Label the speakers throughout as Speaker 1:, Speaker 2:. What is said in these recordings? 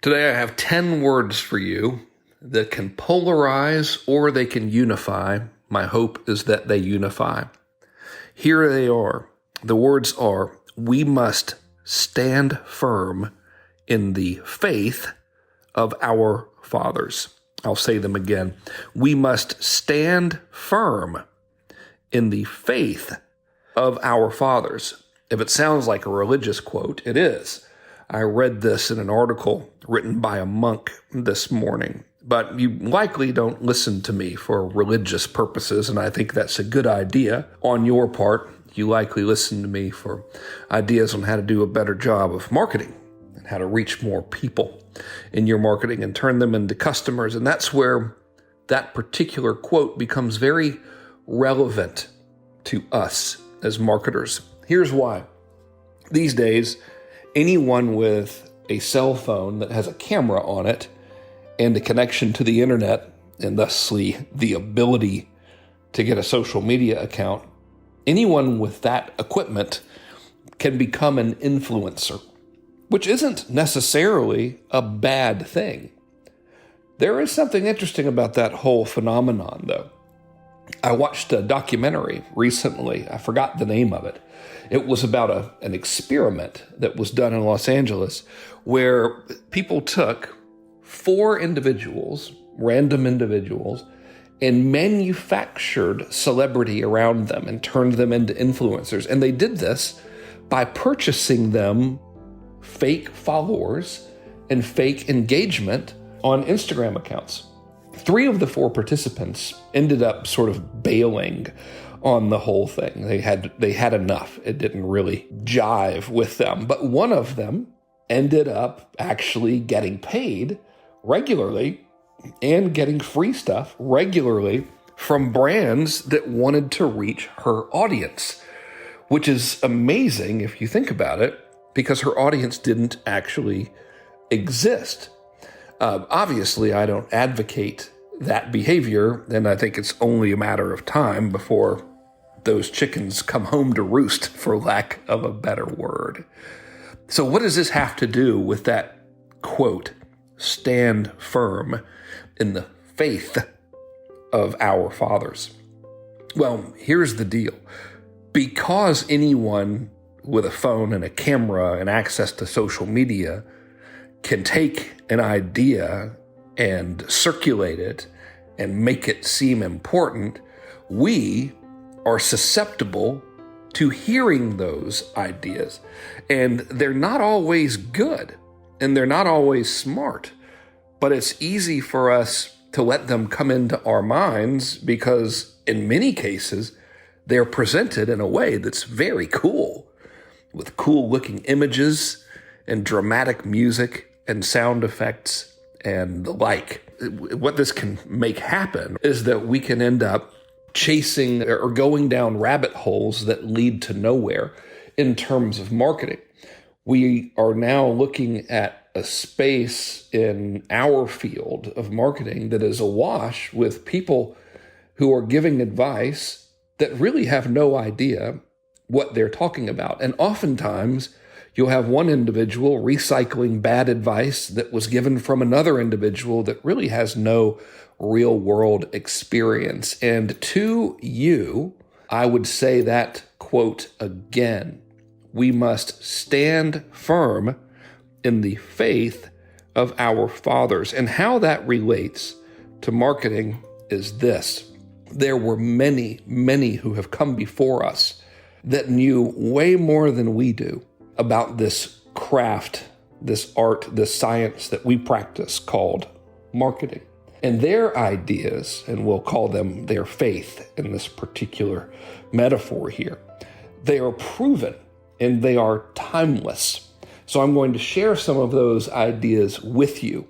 Speaker 1: Today I have 10 words for you that can polarize or they can unify. My hope is that they unify. Here they are. The words are, we must stand firm in the faith of our fathers. I'll say them again. We must stand firm in the faith of our fathers. If it sounds like a religious quote, it is. I read this in an article written by a monk this morning, but you likely don't listen to me for religious purposes, and I think that's a good idea on your part. You likely listen to me for ideas on how to do a better job of marketing and how to reach more people in your marketing and turn them into customers, and that's where that particular quote becomes very relevant to us as marketers. Here's why. These days, anyone with a cell phone that has a camera on it and a connection to the internet, and thusly the ability to get a social media account, anyone with that equipment can become an influencer, which isn't necessarily a bad thing. There is something interesting about that whole phenomenon, though. I watched a documentary recently. I forgot the name of it. It was about an experiment that was done in Los Angeles where people took 4 individuals, random individuals, and manufactured celebrity around them and turned them into influencers. And they did this by purchasing them fake followers and fake engagement on Instagram accounts. 3 of the 4 participants ended up sort of bailing on the whole thing. They had enough. It didn't really jive with them. But one of them ended up actually getting paid regularly and getting free stuff regularly from brands that wanted to reach her audience, which is amazing if you think about it, because her audience didn't actually exist. Obviously, I don't advocate that behavior, and I think it's only a matter of time before those chickens come home to roost, for lack of a better word. So what does this have to do with that quote, stand firm in the faith of our fathers? Well, here's the deal. Because anyone with a phone and a camera and access to social media can take an idea and circulate it and make it seem important, we are susceptible to hearing those ideas. And they're not always good, and they're not always smart, but it's easy for us to let them come into our minds because in many cases, they're presented in a way that's very cool, with cool looking images and dramatic music and sound effects and the like. What this can make happen is that we can end up chasing or going down rabbit holes that lead to nowhere in terms of marketing. We are now looking at a space in our field of marketing that is awash with people who are giving advice that really have no idea what they're talking about. And oftentimes, you'll have one individual recycling bad advice that was given from another individual that really has no real world experience. And to you, I would say that quote again. We must stand firm in the faith of our fathers. And how that relates to marketing is this. There were many, many who have come before us that knew way more than we do about this craft, this art, this science that we practice called marketing. And their ideas, and we'll call them their faith in this particular metaphor here, they are proven and they are timeless. So I'm going to share some of those ideas with you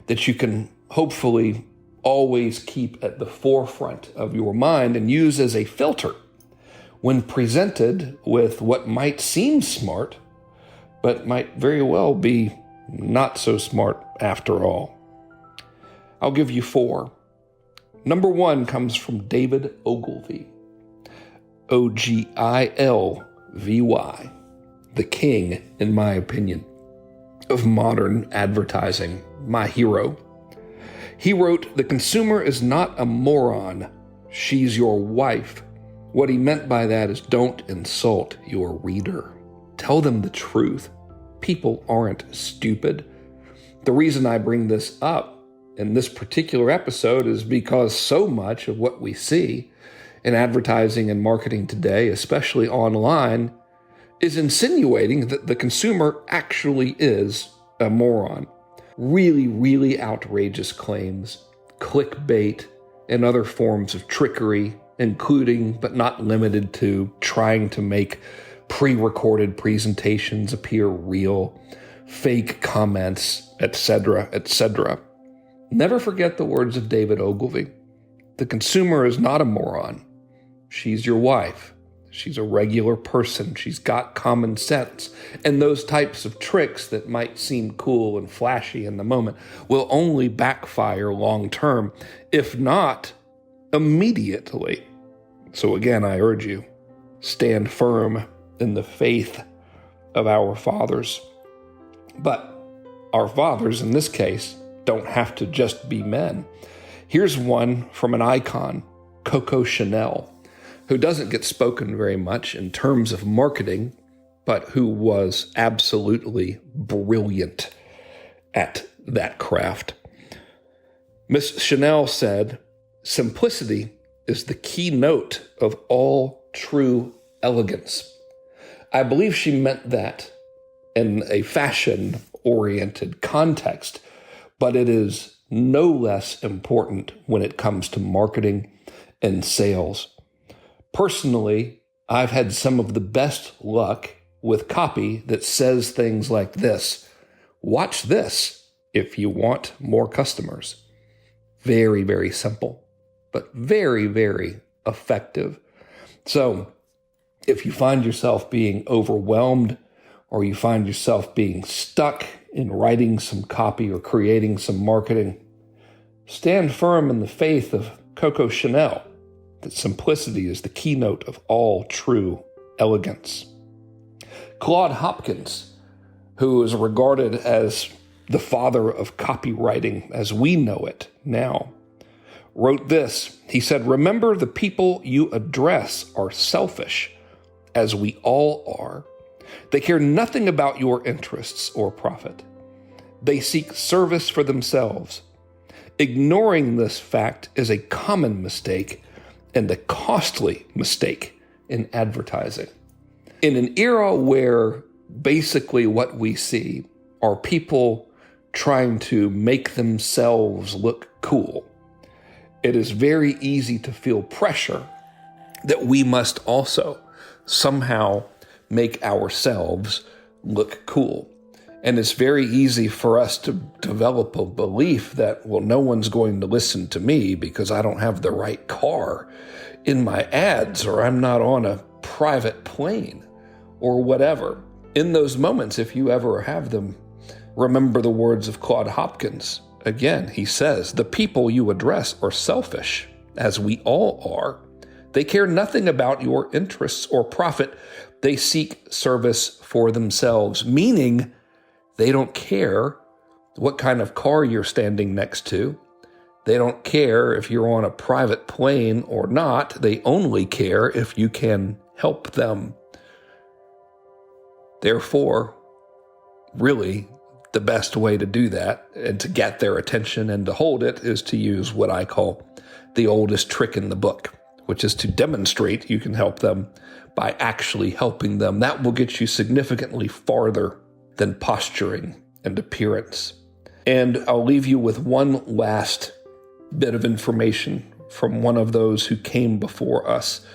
Speaker 1: that you can hopefully always keep at the forefront of your mind and use as a filter when presented with what might seem smart, but might very well be not so smart after all. I'll give you 4. Number 1 comes from David Ogilvy, Ogilvy, the king, in my opinion. of modern advertising, my hero. He wrote, "The consumer is not a moron. She's your wife." What he meant by that is don't insult your reader. Tell them the truth. People aren't stupid. The reason I bring this up in this particular episode is because so much of what we see in advertising and marketing today, especially online, is insinuating that the consumer actually is a moron. Really, really outrageous claims, clickbait, and other forms of trickery, including but not limited to trying to make pre-recorded presentations appear real, fake comments, etc., etc. Never forget the words of David Ogilvy. The consumer is not a moron. She's your wife. She's a regular person. She's got common sense. And those types of tricks that might seem cool and flashy in the moment will only backfire long term, if not immediately. So again, I urge you, stand firm in the faith of our fathers. But our fathers, in this case, don't have to just be men. Here's one from an icon, Coco Chanel, who doesn't get spoken very much in terms of marketing, but who was absolutely brilliant at that craft. Miss Chanel said, "Simplicity is the keynote of all true elegance." I believe she meant that in a fashion-oriented context, but it is no less important when it comes to marketing and sales. Personally, I've had some of the best luck with copy that says things like this: "Watch this if you want more customers." Very, very simple, but very, very effective. So if you find yourself being overwhelmed, or you find yourself being stuck in writing some copy or creating some marketing, stand firm in the faith of Coco Chanel, that simplicity is the keynote of all true elegance. Claude Hopkins, who is regarded as the father of copywriting as we know it now, wrote this. He said, "Remember, the people you address are selfish, as we all are. They care nothing about your interests or profit. They seek service for themselves. Ignoring this fact is a common mistake and a costly mistake in advertising." In an era where basically what we see are people trying to make themselves look cool, it is very easy to feel pressure that we must also somehow make ourselves look cool. And it's very easy for us to develop a belief that, well, no one's going to listen to me because I don't have the right car in my ads, or I'm not on a private plane, or whatever. In those moments, if you ever have them, remember the words of Claude Hopkins. Again, he says, "The people you address are selfish, as we all are. They care nothing about your interests or profit. They seek service for themselves," meaning they don't care what kind of car you're standing next to. They don't care if you're on a private plane or not. They only care if you can help them. Therefore, really, the best way to do that and to get their attention and to hold it is to use what I call the oldest trick in the book, which is to demonstrate you can help them by actually helping them. That will get you significantly farther than posturing and appearance. And I'll leave you with one last bit of information from one of those who came before us,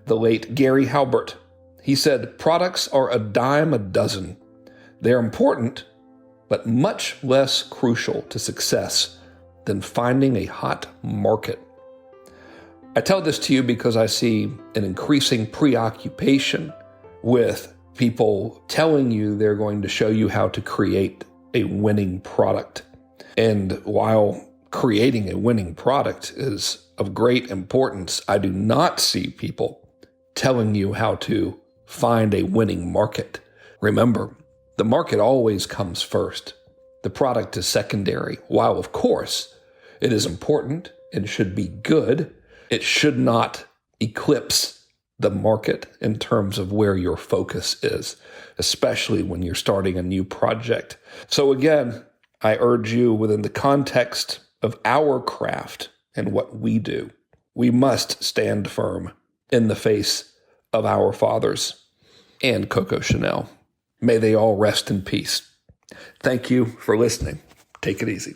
Speaker 1: the late Gary Halbert. He said, "Products are a dime a dozen. They're important, but much less crucial to success than finding a hot market." I tell this to you because I see an increasing preoccupation with people telling you they're going to show you how to create a winning product. And while creating a winning product is of great importance, I do not see people telling you how to find a winning market. Remember, The market always comes first. The product is secondary. While, of course, it is important and should be good, it should not eclipse the market in terms of where your focus is, especially when you're starting a new project. So again, I urge you, within the context of our craft and what we do, we must stand firm in the face of our fathers and Coco Chanel. May they all rest in peace. Thank you for listening. Take it easy.